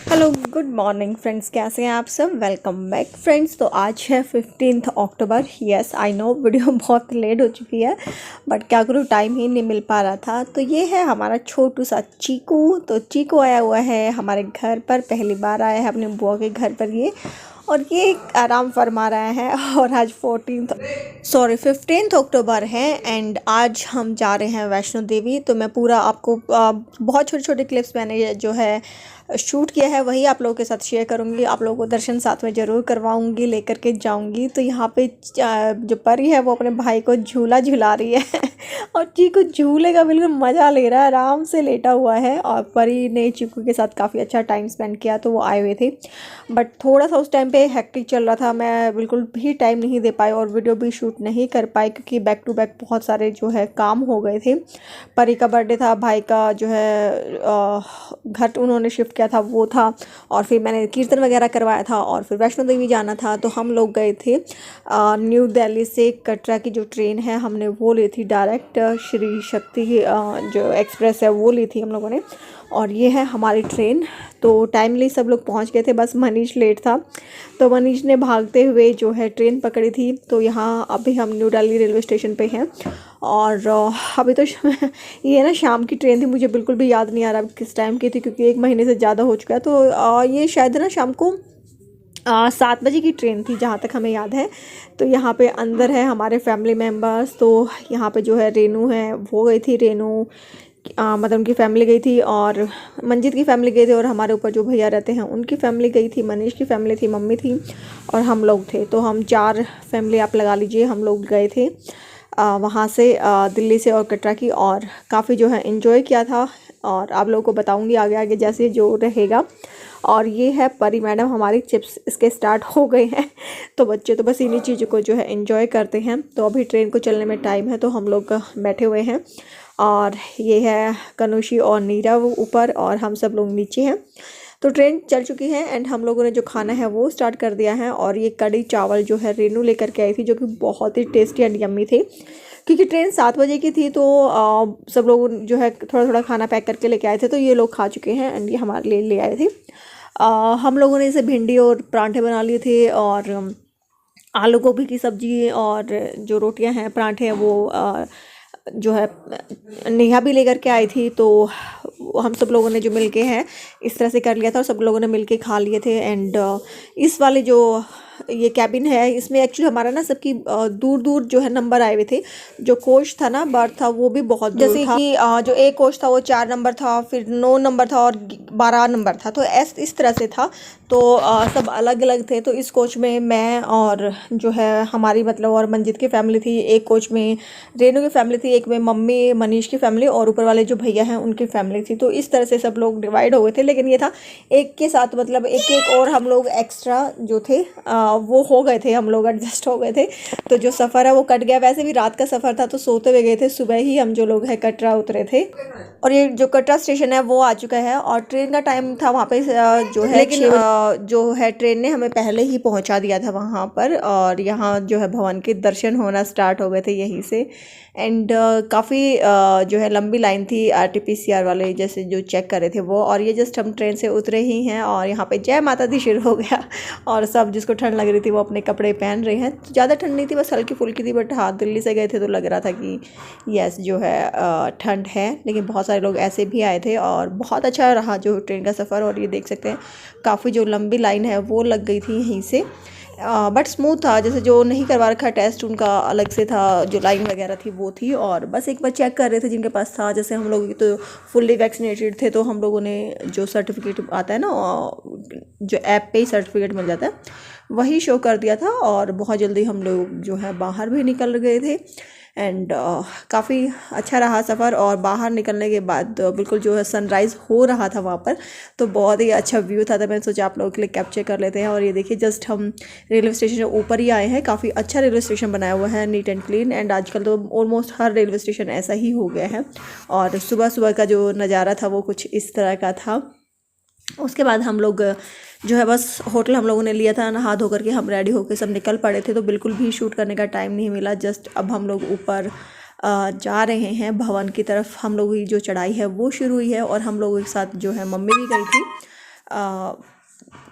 Hello good morning friends, कैसे हैं आप सब। Welcome back friends. तो आज है 15 अक्टूबर। यस आई नो वीडियो बहुत लेट हो चुकी है, बट क्या करूँ, टाइम ही नहीं मिल पा रहा था। तो ये है हमारा छोटू सा चीकू। तो चीकू आया हुआ है हमारे घर पर, पहली बार आया है अपने बुआ के घर पर ये, और ये आराम फरमा रहा है। और आज 15 अक्टूबर है एंड आज हम जा रहे हैं वैष्णो देवी। तो मैं पूरा आपको बहुत छोटे छोटे क्लिप्स मैंने जो है शूट किया है वही आप लोगों के साथ शेयर करूंगी। आप लोगों को दर्शन साथ में ज़रूर करवाऊंगी, लेकर के जाऊंगी। तो यहाँ पे जो परी है वो अपने भाई को झूला झुला रही है और चीकू झूले का बिल्कुल मज़ा ले रहा है, आराम से लेटा हुआ है। और परी ने चीकू के साथ काफ़ी अच्छा टाइम स्पेंड किया, तो वो आए हुए थे। बट थोड़ा सा उस टाइम पे हेक्टिक चल रहा था, मैं बिल्कुल भी टाइम नहीं दे पाई और वीडियो भी शूट नहीं कर पाई, क्योंकि बैक टू बैक बहुत सारे जो है काम हो गए थे। परी का बर्थडे था, भाई का जो है घर उन्होंने शिफ्ट किया था वो था, और फिर मैंने कीर्तन वगैरह करवाया था, और फिर वैष्णो देवी जाना था। तो हम लोग गए थे न्यू दिल्ली से कटरा की जो ट्रेन है हमने वो ली थी डायरेक्ट, श्री शक्ति जो एक्सप्रेस है वो ली थी हम लोगों ने। और ये है हमारी ट्रेन। तो टाइमली सब लोग पहुंच गए थे, बस मनीष लेट था, तो मनीष ने भागते हुए जो है ट्रेन पकड़ी थी। तो यहाँ अभी हम न्यू दिल्ली रेलवे स्टेशन पे हैं। और अभी तो ये ना शाम की ट्रेन थी, मुझे बिल्कुल भी याद नहीं आ रहा किस टाइम की थी, क्योंकि 1 महीने से ज़्यादा हो चुका है। तो ये शायद ना शाम को 7 बजे की ट्रेन थी, जहाँ तक हमें याद है। तो यहाँ पे अंदर है हमारे फैमिली मेम्बर्स। तो यहाँ पे जो है रेनू है वो गई थी, रेनू मतलब उनकी फैमिली गई थी, और मंजीत की फैमिली गई थी, और हमारे ऊपर जो भैया रहते हैं उनकी फैमिली गई थी, मनीष की फैमिली थी, मम्मी थी, और हम लोग थे। तो हम 4 फैमिली आप लगा लीजिए, हम लोग गए थे वहाँ से दिल्ली से और कटरा की, और काफ़ी जो है एंजॉय किया था। और आप लोगों को बताऊंगी आगे आगे जैसे जो रहेगा। और ये है परी मैडम हमारी, चिप्स इसके स्टार्ट हो गए हैं। तो बच्चे तो बस इन्हीं चीज़ों को जो है एंजॉय करते हैं। तो अभी ट्रेन को चलने में टाइम है, तो हम लोग बैठे हुए हैं। और ये है कनुषी और नीरव ऊपर, और हम सब लोग नीचे हैं। तो ट्रेन चल चुकी है एंड हम लोगों ने जो खाना है वो स्टार्ट कर दिया है। और ये कढ़ी चावल जो है रेनू लेकर के आई थी, जो कि बहुत ही टेस्टी एंड यम्मी थे। क्योंकि ट्रेन 7 बजे की थी, तो सब लोग जो है थोड़ा थोड़ा खाना पैक करके लेके आए थे। तो ये लोग खा चुके हैं एंड ये हमारे लिए ले आए थे। हम लोगों ने इसे भिंडी और परांठे बना लिए थे, और आलू गोभी की सब्जी, और जो रोटियां हैं परांठे हैं वो जो है नेहा भी लेकर के आई थी। तो हम सब लोगों ने जो मिलके है इस तरह से कर लिया था, और सब लोगों ने मिलके खा लिए थे। एंड इस वाले जो ये कैबिन है, इसमें एक्चुअली हमारा ना सबकी दूर दूर जो है नंबर आए हुए थे। जो कोच था ना, बर्थ था, वो भी बहुत दूर जैसे था। कि जो एक कोच था वो 4 नंबर था, फिर 9 नंबर था, और 12 नंबर था। तो इस तरह से था। तो सब अलग अलग थे। तो इस कोच में मैं और जो है हमारी मतलब और मंजित की फैमिली थी, एक कोच में रेनू की फैमिली थी, एक में मम्मी मनीष की फैमिली, और ऊपर वाले जो भैया हैं उनकी फैमिली थी। तो इस तरह से सब लोग डिवाइड हो गए थे। लेकिन ये था एक के साथ मतलब एक एक और हम लोग एक्स्ट्रा जो थे वो हो गए थे, हम लोग एडजस्ट हो गए थे। तो जो सफ़र है वो कट गया। वैसे भी रात का सफ़र था, तो सोते हुए गए थे, सुबह ही हम जो लोग हैं कटरा उतरे थे। और ये जो कटरा स्टेशन है वो आ चुका है, और ट्रेन का टाइम था वहाँ पे जो है, लेकिन जो है ट्रेन ने हमें पहले ही पहुँचा दिया था वहाँ पर। और यहाँ जो है भवन के दर्शन होना स्टार्ट हो गए थे यहीं से। एंड काफ़ी जो है लंबी लाइन थी, RT-PCR वाले जैसे जो चेक कर रहे थे वो। और ये जस्ट हम ट्रेन से उतरे ही हैं, और यहाँ पे जय माता दी शुरू हो गया। और सब जिसको ठंड लग रही थी वो अपने कपड़े पहन रहे हैं। ज़्यादा ठंड नहीं थी, बस हल्की फुल्की थी। बट हाँ, दिल्ली से गए थे तो लग रहा था कि यस जो है ठंड है। लेकिन बहुत सारे लोग ऐसे भी आए थे, और बहुत अच्छा रहा जो ट्रेन का सफ़र। और ये देख सकते हैं काफ़ी जो लंबी लाइन है वो लग गई थी यहीं से। बट स्मूथ था। जैसे जो नहीं करवा रखा टेस्ट उनका अलग से था, जो लाइन वगैरह थी वो थी। और बस एक बार चेक कर रहे थे जिनके पास था। जैसे हम लोग तो फुल्ली वैक्सीनेटेड थे, तो हम लोगों ने जो सर्टिफिकेट आता है ना, जो ऐप पे ही सर्टिफिकेट मिल जाता है, वही शो कर दिया था। और बहुत जल्दी हम लोग जो है बाहर भी निकल गए थे। एंड काफ़ी अच्छा रहा सफ़र। और बाहर निकलने के बाद बिल्कुल जो है सनराइज़ हो रहा था वहाँ पर, तो बहुत ही अच्छा व्यू था। तो मैंने सोचा आप लोगों के लिए कैप्चर कर लेते हैं। और ये देखिए जस्ट हम रेलवे स्टेशन के ऊपर ही आए हैं। काफ़ी अच्छा रेलवे स्टेशन बनाया हुआ है, नीट एंड क्लीन। एंड आजकल तो ऑलमोस्ट हर रेलवे स्टेशन ऐसा ही हो गया है। और सुबह सुबह का जो नज़ारा था वो कुछ इस तरह का था। उसके बाद हम लोग जो है बस होटल हम लोगों ने लिया था, नहा धो करके हम रेडी होकर सब निकल पड़े थे। तो बिल्कुल भी शूट करने का टाइम नहीं मिला। जस्ट अब हम लोग ऊपर जा रहे हैं भवन की तरफ। हम लोगों की जो चढ़ाई है वो शुरू हुई है, और हम लोगों के साथ जो है मम्मी भी गई थी।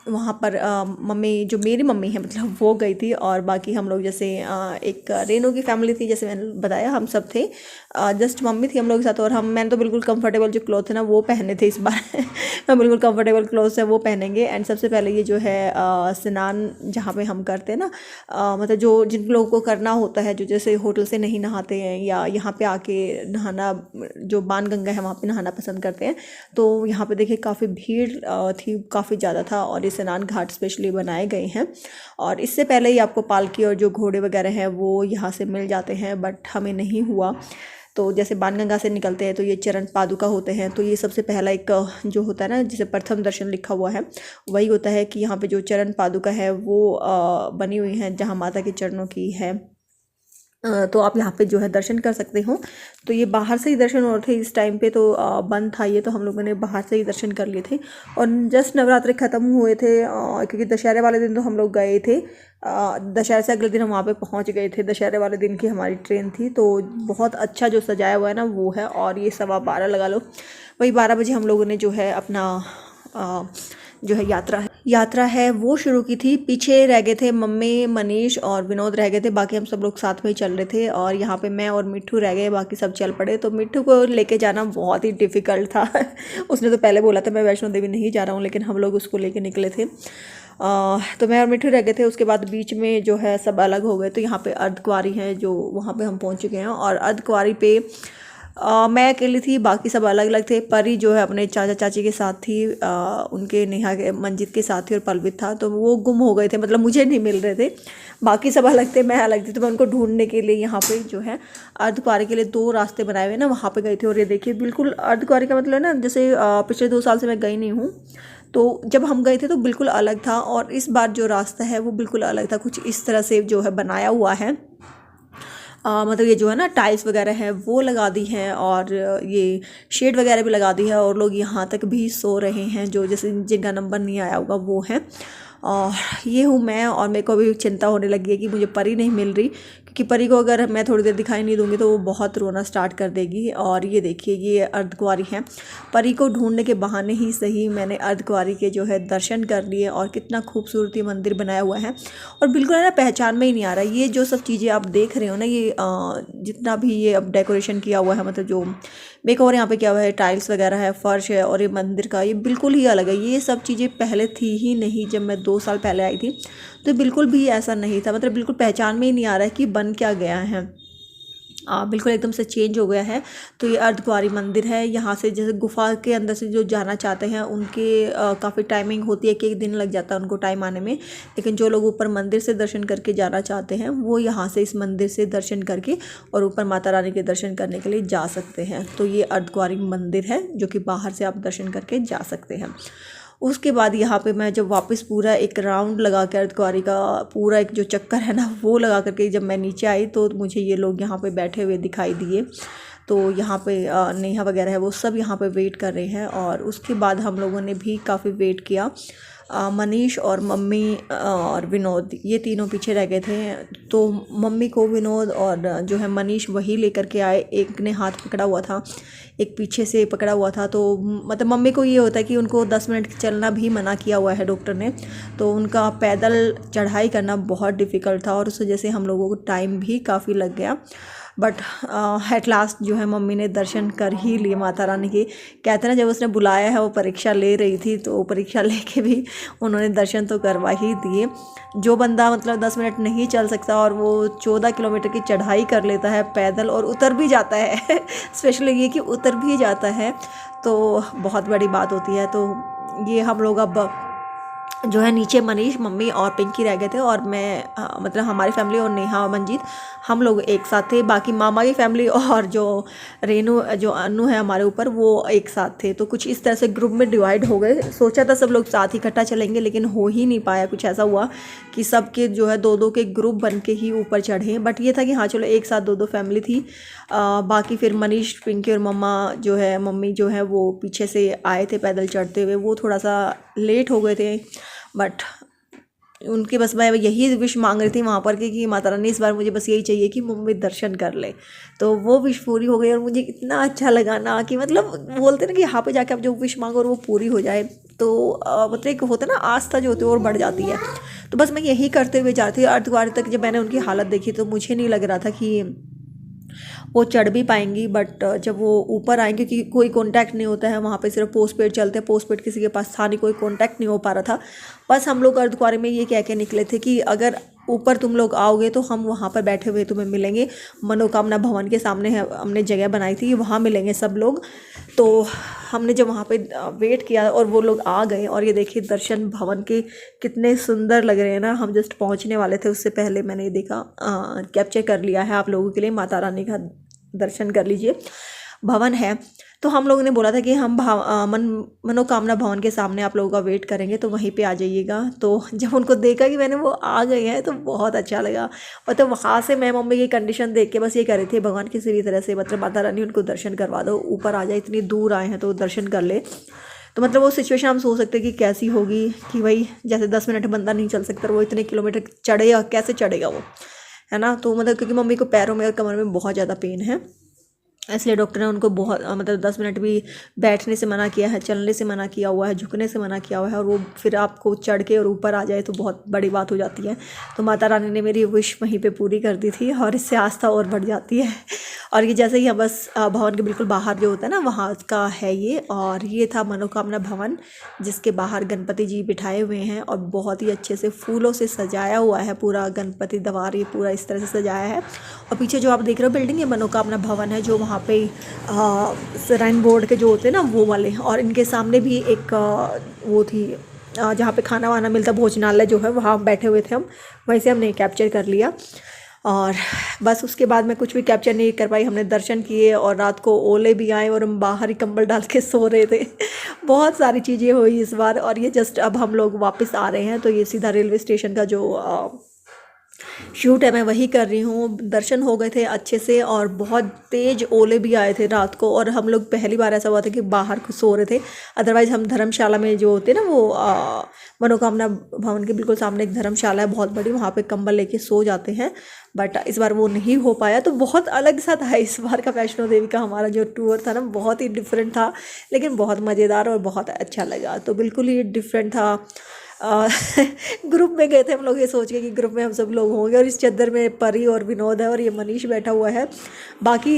वहाँ पर मम्मी, जो मेरी मम्मी है मतलब, वो गई थी। और बाकी हम लोग जैसे एक रेनू की फैमिली थी, जैसे मैंने बताया हम सब थे। जस्ट मम्मी थी हम लोग के साथ। और मैंने तो बिल्कुल कंफर्टेबल जो क्लॉथ है ना वो पहने थे इस बार मैं बिल्कुल कंफर्टेबल क्लॉथ्स है वो पहनेंगे। एंड सबसे पहले ये जो है स्नान जहाँ पे हम करते हैं ना, मतलब जो जिन लोगों को करना होता है, जो जैसे होटल से नहीं नहाते हैं या यहाँ पे आके नहाना, जो बाणगंगा है वहाँ पे नहाना पसंद करते हैं, तो यहाँ पे देखिए काफ़ी भीड़ थी, काफ़ी ज़्यादा था। और ये स्नान घाट स्पेशली बनाए गए हैं। और इससे पहले ही आपको पालकी और जो घोड़े वगैरह हैं वो यहाँ से मिल जाते हैं, बट हमें नहीं हुआ। तो जैसे बाणगंगा से निकलते हैं तो ये चरण पादुका होते हैं। तो ये सबसे पहला एक जो होता है ना, जिसे प्रथम दर्शन लिखा हुआ है, वही होता है कि यहाँ पे जो चरण पादुका है वो बनी हुई हैं, जहाँ माता के चरणों की है। तो आप यहाँ पे जो है दर्शन कर सकते हो। तो ये बाहर से ही दर्शन हो रहे थे इस टाइम पे, तो बंद था ये, तो हम लोगों ने बाहर से ही दर्शन कर लिए थे। और जस्ट नवरात्रि ख़त्म हुए थे, क्योंकि दशहरे वाले दिन तो हम लोग गए थे। दशहरे से अगले दिन हम वहाँ पे पहुँच गए थे। दशहरे वाले दिन की हमारी ट्रेन थी। तो बहुत अच्छा जो सजाया हुआ है ना वो है। और ये 12:15 लगा लो, वही 12 बजे हम लोगों ने जो है अपना जो है यात्रा है वो शुरू की थी। पीछे रह गए थे मम्मी, मनीष और विनोद रह गए थे, बाकी हम सब लोग साथ में ही चल रहे थे। और यहाँ पे मैं और मिट्ठू रह गए, बाकी सब चल पड़े। तो मिट्ठू को लेके जाना बहुत ही डिफ़िकल्ट था उसने तो पहले बोला था मैं वैष्णो देवी नहीं जा रहा हूँ, लेकिन हम लोग उसको लेके निकले थे। तो मैं और मिट्ठू रह गए थे। उसके बाद बीच में जो है सब अलग हो गए। तो यहाँ पे अर्धकुंवारी है, जो वहाँ पे हम पहुँच चुके हैं। और अर्धकुंवारी पे मैं अकेली थी, बाकी सब अलग अलग थे। परी जो है अपने चाचा चाची के साथ थी, उनके नेहा के मंजित के साथ थी, और पलवित था। तो वो गुम हो गए थे, मतलब मुझे नहीं मिल रहे थे। बाकी सब अलग थे, मैं अलग थी। तो मैं उनको ढूंढने के लिए यहाँ पे जो है अर्धकुंवारी के लिए 2 रास्ते बनाए हुए ना, वहाँ पे गई थी। और ये देखिए बिल्कुल अर्धकुंवारी का मतलब ना, जैसे पिछले 2 साल से मैं गई नहीं हूँ, तो जब हम गए थे तो बिल्कुल अलग था। और इस बार जो रास्ता है वो बिल्कुल अलग था, कुछ इस तरह से जो है बनाया हुआ है। मतलब ये जो है ना टाइल्स वगैरह है वो लगा दी हैं, और ये शेड वगैरह भी लगा दी है। और लोग यहाँ तक भी सो रहे हैं, जो जैसे जिनका नंबर नहीं आया होगा वो है। और ये हूँ मैं। और मेरे को अभी चिंता होने लगी है कि मुझे परी नहीं मिल रही, क्योंकि परी को अगर मैं थोड़ी देर दिखाई नहीं दूंगी तो वो बहुत रोना स्टार्ट कर देगी। और ये देखिए ये अर्धकुंवारी है। परी को ढूंढने के बहाने ही सही मैंने अर्धकुंवारी के जो है दर्शन कर लिए। और कितना खूबसूरती मंदिर बनाया हुआ है, और बिल्कुल है ना पहचान में ही नहीं आ रहा। ये जो सब चीज़ें आप देख रहे हो ना, ये जितना भी ये अब डेकोरेशन किया हुआ है, मतलब जो मेकओवर यहाँ पे किया हुआ है, टाइल्स वगैरह है, फर्श है, और ये मंदिर का ये बिल्कुल ही अलग है। ये सब चीज़ें पहले थी ही नहीं। जब मैं 2 साल पहले आई थी तो बिल्कुल भी ऐसा नहीं था, मतलब बिल्कुल पहचान में ही नहीं आ रहा है कि बन क्या गया है। बिल्कुल एकदम से चेंज हो गया है। तो ये अर्धकुंवारी मंदिर है। यहाँ से जैसे गुफा के अंदर से जो जाना चाहते हैं उनके काफ़ी टाइमिंग होती है कि 1 दिन लग जाता है उनको टाइम आने में। लेकिन जो लोग ऊपर मंदिर से दर्शन करके जाना चाहते हैं वो यहाँ से इस मंदिर से दर्शन करके और ऊपर माता रानी के दर्शन करने के लिए जा सकते हैं। तो ये अर्धकुंवारी मंदिर है, जो कि बाहर से आप दर्शन करके जा सकते हैं। उसके बाद यहाँ पे मैं जब वापस पूरा एक राउंड लगा के अर्धकुंवारी का पूरा एक जो चक्कर है ना वो लगा करके जब मैं नीचे आई, तो मुझे ये लोग यहाँ पे बैठे हुए दिखाई दिए। तो यहाँ पे नेहा वगैरह है वो सब यहाँ पे वेट कर रहे हैं। और उसके बाद हम लोगों ने भी काफ़ी वेट किया। मनीष और मम्मी और विनोद ये तीनों पीछे रह गए थे। तो मम्मी को विनोद और जो है मनीष वही लेकर के आए। एक ने हाथ पकड़ा हुआ था, एक पीछे से पकड़ा हुआ था। तो मतलब मम्मी को ये होता है कि उनको 10 मिनट चलना भी मना किया हुआ है डॉक्टर ने। तो उनका पैदल चढ़ाई करना बहुत डिफ़िकल्ट था, और उस वजह से हम लोगों को टाइम भी काफ़ी लग गया। बट एट लास्ट जो है मम्मी ने दर्शन कर ही लिए माता रानी के। कहते हैं ना, जब उसने बुलाया है वो परीक्षा ले रही थी, तो परीक्षा लेके भी उन्होंने दर्शन तो करवा ही दिए। जो बंदा मतलब 10 मिनट नहीं चल सकता और वो 14 किलोमीटर की चढ़ाई कर लेता है पैदल और उतर भी जाता है स्पेशली ये कि उतर भी जाता है, तो बहुत बड़ी बात होती है। तो ये हम लोग अब जो है नीचे मनीष, मम्मी और पिंकी रह गए थे, और मैं मतलब हमारी फैमिली और नेहा और मंजीत हम लोग एक साथ थे। बाकी मामा की फैमिली और जो रेनू जो अन्नू है हमारे ऊपर वो एक साथ थे। तो कुछ इस तरह से ग्रुप में डिवाइड हो गए। सोचा था सब लोग साथ ही इकट्ठा चलेंगे, लेकिन हो ही नहीं पाया। कुछ ऐसा हुआ कि सबके जो है 2-2 के ग्रुप बन के ही ऊपर चढ़े। बट ये था कि हाँ चलो एक साथ 2-2 फैमिली थी। बाकी फिर मनीष, पिंकी और मम्मी जो है वो पीछे से आए थे पैदल चढ़ते हुए। वो थोड़ा सा लेट हो गए थे, बट उनकी बस मैं यही विश मांग रही थी वहाँ पर कि माता रानी इस बार मुझे बस यही चाहिए कि मुंबई दर्शन कर ले। तो वो विश पूरी हो गई और मुझे इतना अच्छा लगा ना कि मतलब बोलते ना कि यहाँ पे जाके आप जो विश मांगो और वो पूरी हो जाए, तो मतलब एक होता है ना आस्था जो होती है और बढ़ जाती है। तो बस मैं यही करते हुए जा रही थी। अर्धकुंवारी तक जब मैंने उनकी हालत देखी तो मुझे नहीं लग रहा था कि वो चढ़ भी पाएंगी, बट जब वो ऊपर आएंगे, क्योंकि कोई कांटेक्ट नहीं होता है वहाँ पे, सिर्फ पोस्ट पेड चलते हैं, पोस्ट पेड किसी के पास था नहीं, कोई कांटेक्ट नहीं हो पा रहा था। बस हम लोग अर्धकुंवारी में ये कह के निकले थे कि अगर ऊपर तुम लोग आओगे तो हम वहाँ पर बैठे हुए तुम्हें मिलेंगे, मनोकामना भवन के सामने है, हमने जगह बनाई थी, वहाँ मिलेंगे सब लोग। तो हमने जब वहाँ पे वेट किया और वो लोग आ गए, और ये देखिए दर्शन भवन के कितने सुंदर लग रहे हैं ना। हम जस्ट पहुँचने वाले थे, उससे पहले मैंने ये देखा, कैप्चर कर लिया है आप लोगों के लिए। माता रानी का दर्शन कर लीजिए, भवन है। तो हम लोगों ने बोला था कि हम मनोकामना भवन के सामने आप लोगों का वेट करेंगे, तो वहीं पे आ जाइएगा। तो जब उनको देखा कि मैंने वो आ गए हैं तो बहुत अच्छा लगा। और तो वहाँ से मैं मम्मी की कंडीशन देख के बस ये कह रही थी, भगवान किसी भी तरह से मतलब माता रानी उनको दर्शन करवा दो, ऊपर आ जाए, इतनी दूर आए हैं तो दर्शन कर ले। तो मतलब वो सिचुएशन हम सोच सकते हैं कि कैसी होगी, कि भाई जैसे 10 मिनट बंदा नहीं चल सकता, वो इतने किलोमीटर चढ़ेगा, कैसे चढ़ेगा वो, है ना। तो मतलब क्योंकि मम्मी को पैरों में और कमर में बहुत ज़्यादा पेन है, इसलिए डॉक्टर ने उनको बहुत मतलब 10 मिनट भी बैठने से मना किया है, चलने से मना किया हुआ है, झुकने से मना किया हुआ है। और वो फिर आपको चढ़ के और ऊपर आ जाए तो बहुत बड़ी बात हो जाती है। तो माता रानी ने मेरी विश वहीं पे पूरी कर दी थी, और इससे आस्था और बढ़ जाती है। और ये जैसे ही हम बस भवन के बिल्कुल बाहर जो होता है ना, वहाँ का है ये। और ये था मनोकामना भवन, जिसके बाहर गणपति जी बिठाए हुए हैं और बहुत ही अच्छे से फूलों से सजाया हुआ है पूरा गणपति द्वार, ये पूरा इस तरह से सजाया है। और पीछे जो आप देख रहे हो बिल्डिंग, ये मनोकामना भवन है, जो वहाँ पे श्राइन बोर्ड के जो होते हैं ना वो वाले। और इनके सामने भी एक वो थी जहाँ पे खाना वाना मिलता, भोजनालय जो है, वहाँ बैठे हुए थे हम, वहीं से हमने कैप्चर कर लिया। और बस उसके बाद मैं कुछ भी कैप्चर नहीं कर पाई। हमने दर्शन किए और रात को ओले भी आए और हम बाहर ही कंबल डाल के सो रहे थे। बहुत सारी चीज़ें हुई इस बार। और ये जस्ट अब हम लोग वापस आ रहे हैं, तो ये सीधा रेलवे स्टेशन का जो शूट है मैं वही कर रही हूँ। दर्शन हो गए थे अच्छे से, और बहुत तेज़ ओले भी आए थे रात को। और हम लोग पहली बार ऐसा हुआ था कि बाहर सो रहे थे, अदरवाइज़ हम धर्मशाला में जो होते हैं ना वो मनोकामना भवन के बिल्कुल सामने एक धर्मशाला है बहुत बड़ी, वहाँ पे कंबल लेके सो जाते हैं। बट इस बार वो नहीं हो पाया, तो बहुत अलग सा था इस बार का वैष्णो देवी का हमारा जो टूर था ना, बहुत ही डिफरेंट था, लेकिन बहुत मज़ेदार और बहुत अच्छा लगा। तो बिल्कुल ही डिफरेंट था। ग्रुप में गए थे हम लोग ये सोच के कि ग्रुप में हम सब लोग होंगे। और इस चद्दर में परी और विनोद है और ये मनीष बैठा हुआ है। बाकी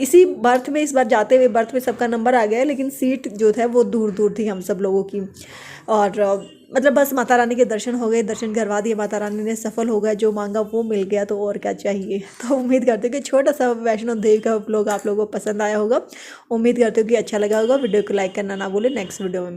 इसी बर्थ में इस बार जाते हुए बर्थ में सबका नंबर आ गया है, लेकिन सीट जो था वो दूर दूर थी हम सब लोगों की। और मतलब बस माता रानी के दर्शन हो गए, दर्शन करवा दिए, माता रानी ने सफल हो गया, जो मांगा वो मिल गया, तो और क्या चाहिए। तो उम्मीद करते हो कि छोटा सा वैष्णो देवी का व्लॉग आप लोगों को पसंद आया होगा। उम्मीद करते हो कि अच्छा लगा होगा। वीडियो को लाइक करना ना भूलें। नेक्स्ट वीडियो में